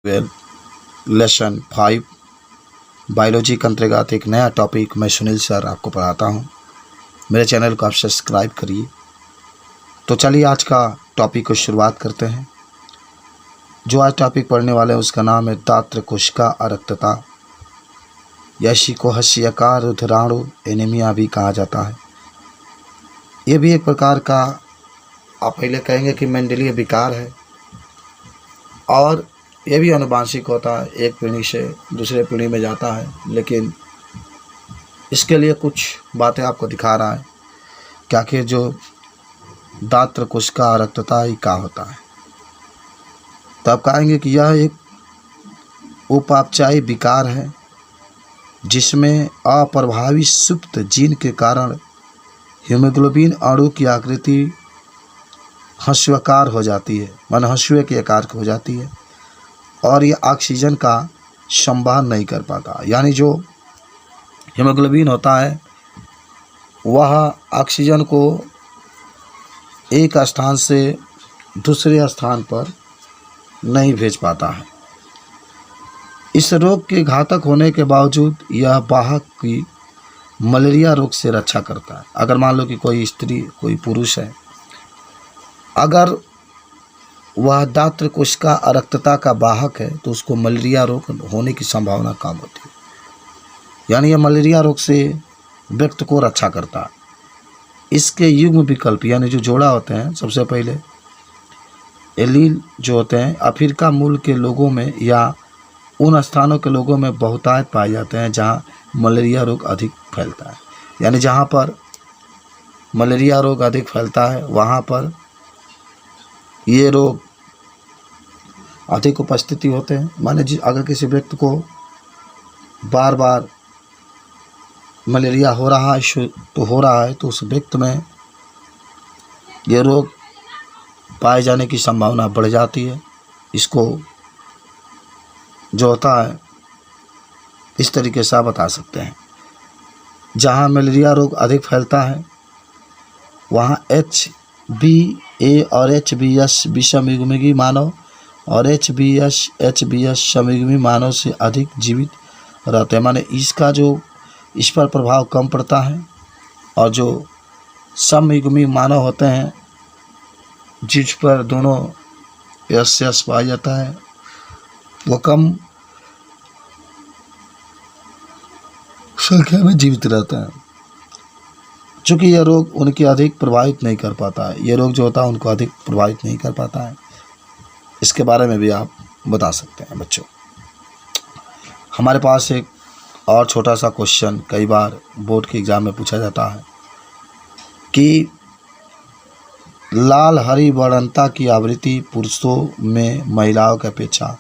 Lesson 5 biology के अंतर्गत एक नया टॉपिक मैं सुनील सर आपको पढ़ाता हूँ। मेरे चैनल को आप सब्सक्राइब करिए। तो चलिए आज का टॉपिक को शुरुआत करते हैं। जो आज टॉपिक पढ़ने वाले हैं उसका नाम है दात्र कोशिका अरक्तता, यशी को हस्यकार रुधिराणु एनीमिया भी कहा जाता है। ये भी एक प्रकार का आप पहले कहेंगे कि मेंडलीय विकार है और ये भी आनुवांशिक होता है, एक पीढ़ी से दूसरे पीढ़ी में जाता है। लेकिन इसके लिए कुछ बातें आपको दिखा रहा है कि आखिर जो दात्र कोशिका अरक्तता ही क्या होता है। तो आप कहेंगे कि यह एक उपापचायी विकार है जिसमें अप्रभावी सुप्त जीन के कारण हीमोग्लोबिन अणु की आकृति हस्वाकार हो जाती है, मन हस्वे के आकार की हो जाती है और ये ऑक्सीजन का संवहन नहीं कर पाता। यानी जो हीमोग्लोबिन होता है वह ऑक्सीजन को एक स्थान से दूसरे स्थान पर नहीं भेज पाता है। इस रोग के घातक होने के बावजूद यह वाहक की मलेरिया रोग से रक्षा करता है। अगर मान लो कि कोई स्त्री कोई पुरुष है, अगर वह दात्र कोशिका अरक्तता का वाहक है तो उसको मलेरिया रोग होने की संभावना कम होती है। यानी यह मलेरिया रोग से व्यक्ति को रक्षा करता है। इसके युग्म विकल्प यानी जो जोड़ा होते हैं, सबसे पहले एलील जो होते हैं अफ्रीका मूल के लोगों में या उन स्थानों के लोगों में बहुतायत पाए जाते हैं जहां मलेरिया रोग अधिक फैलता है। यानी जहां पर मलेरिया रोग अधिक फैलता है वहां पर ये रोग अधिक उपस्थिति होते हैं। माने अगर किसी व्यक्ति को बार बार मलेरिया हो रहा है तो उस व्यक्ति में ये रोग पाए जाने की संभावना बढ़ जाती है। इसको जो होता है इस तरीके से आप बता सकते हैं, जहाँ मलेरिया रोग अधिक फैलता है वहाँ HbA और HbS विषमयुग्मी मानव और HbS समयुग्मी मानव से अधिक जीवित रहते हैं। माने इसका जो इस पर प्रभाव कम पड़ता है और जो समयुग्मी मानव होते हैं जिस पर दोनों SS पाया जाता है वो कम संख्या में जीवित रहता है। चूँकि यह रोग उनकी अधिक प्रभावित नहीं कर पाता है, ये रोग जो होता है उनको अधिक प्रभावित नहीं कर पाता है। इसके बारे में भी आप बता सकते हैं। बच्चों, हमारे पास एक और छोटा सा क्वेश्चन कई बार बोर्ड के एग्ज़ाम में पूछा जाता है कि लाल हरी वर्णता की आवृत्ति पुरुषों में महिलाओं की अपेक्षा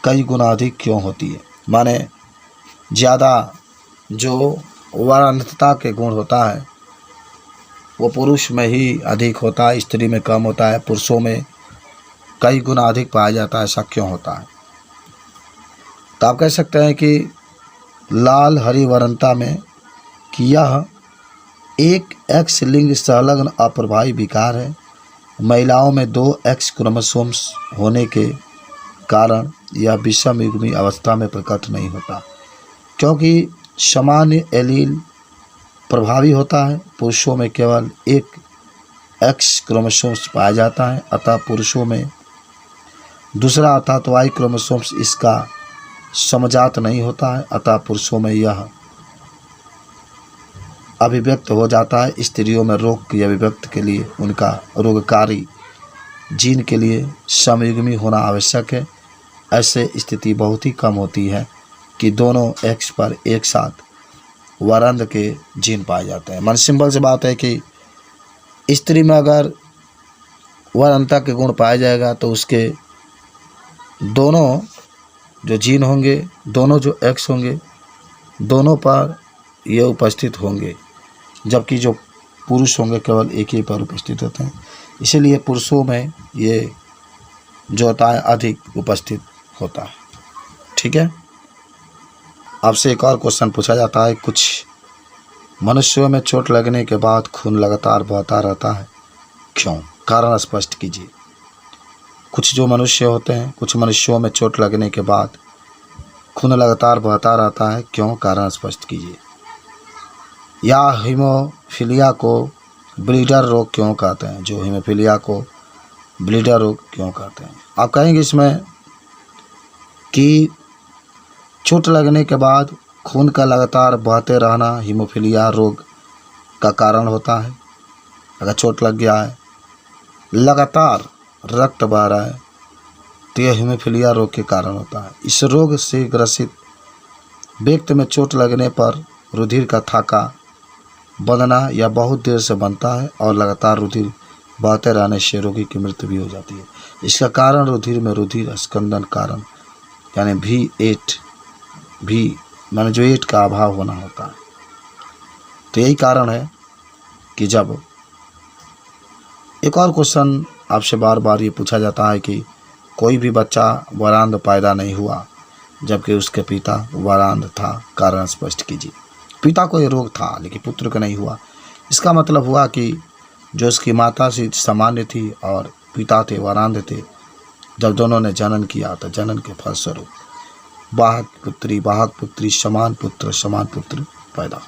कई गुना अधिक क्यों होती है। माने ज़्यादा जो वर्णता के गुण होता है वो पुरुष में ही अधिक होता है, स्त्री में कम होता है, पुरुषों में कई गुना अधिक पाया जाता है। ऐसा क्यों होता है? तो आप कह सकते हैं कि लाल हरी वर्णता में कि यह एक X लिंग संलग्न अप्रभावी विकार है। महिलाओं में 2 X क्रोमोसोम्स होने के कारण यह विषमयुग्मी अवस्था में प्रकट नहीं होता, क्योंकि सामान्य एलील प्रभावी होता है। पुरुषों में केवल एक X क्रोमोसोम्स पाया जाता है, अतः पुरुषों में दूसरा अर्थात Y क्रोमोसोम्स इसका समजात नहीं होता है, अतः पुरुषों में यह अभिव्यक्त हो जाता है। स्त्रियों में रोग की अभिव्यक्ति के लिए उनका रोगकारी जीन के लिए समयुग्मी होना आवश्यक है। ऐसे स्थिति बहुत ही कम होती है कि दोनों X पर एक साथ वरंध के जीन पाए जाते हैं। मन सिंपल सी बात है कि स्त्री में अगर वरंता के गुण पाया जाएगा तो उसके दोनों जो जीन होंगे, दोनों जो X होंगे, दोनों पर ये उपस्थित होंगे, जबकि जो पुरुष होंगे केवल एक ही पर उपस्थित होते हैं। इसीलिए पुरुषों में ये जो होता है अधिक उपस्थित होता है। ठीक है, आपसे एक और क्वेश्चन पूछा जाता है, कुछ मनुष्यों में चोट लगने के बाद खून लगातार बहता रहता है, क्यों? कारण स्पष्ट कीजिए। कुछ जो मनुष्य होते हैं, कुछ मनुष्यों में चोट लगने के बाद खून लगातार बहता रहता है, क्यों, कारण स्पष्ट कीजिए। या हीमोफीलिया को ब्लीडर रोग क्यों कहते हैं, जो हीमोफीलिया को ब्लीडर रोग क्यों कहते हैं। आप कहेंगे इसमें कि चोट लगने के बाद खून का लगातार बहते रहना हीमोफीलिया रोग का कारण होता है। अगर चोट लग गया है, लगातार रक्त बह रहा है, तो यह हीमोफीलिया रोग के कारण होता है। इस रोग से ग्रसित व्यक्ति में चोट लगने पर रुधिर का थाका बंधना या बहुत देर से बनता है और लगातार रुधिर बहते रहने से रोगी की मृत्यु भी हो जाती है। इसका कारण रुधिर में रुधिर स्कंदन कारण यानी माने जो एट का अभाव होना होता है। तो यही कारण है कि जब एक और क्वेश्चन आपसे बार बार ये पूछा जाता है कि कोई भी बच्चा वरांध पैदा नहीं हुआ जबकि उसके पिता वरांध था, कारण स्पष्ट कीजिए। पिता को ये रोग था लेकिन पुत्र को नहीं हुआ। इसका मतलब हुआ कि जो उसकी माता से सामान्य थी और पिता थे वरांध थे, जब दोनों ने जनन किया तो जनन के फलस्वरूप वाहक पुत्री समान पुत्र पैदा।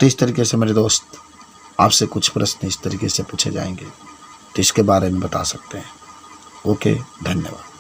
तो इस तरीके से मेरे दोस्त आपसे कुछ प्रश्न इस तरीके से पूछे जाएंगे तो इसके बारे में बता सकते हैं। ओके, धन्यवाद।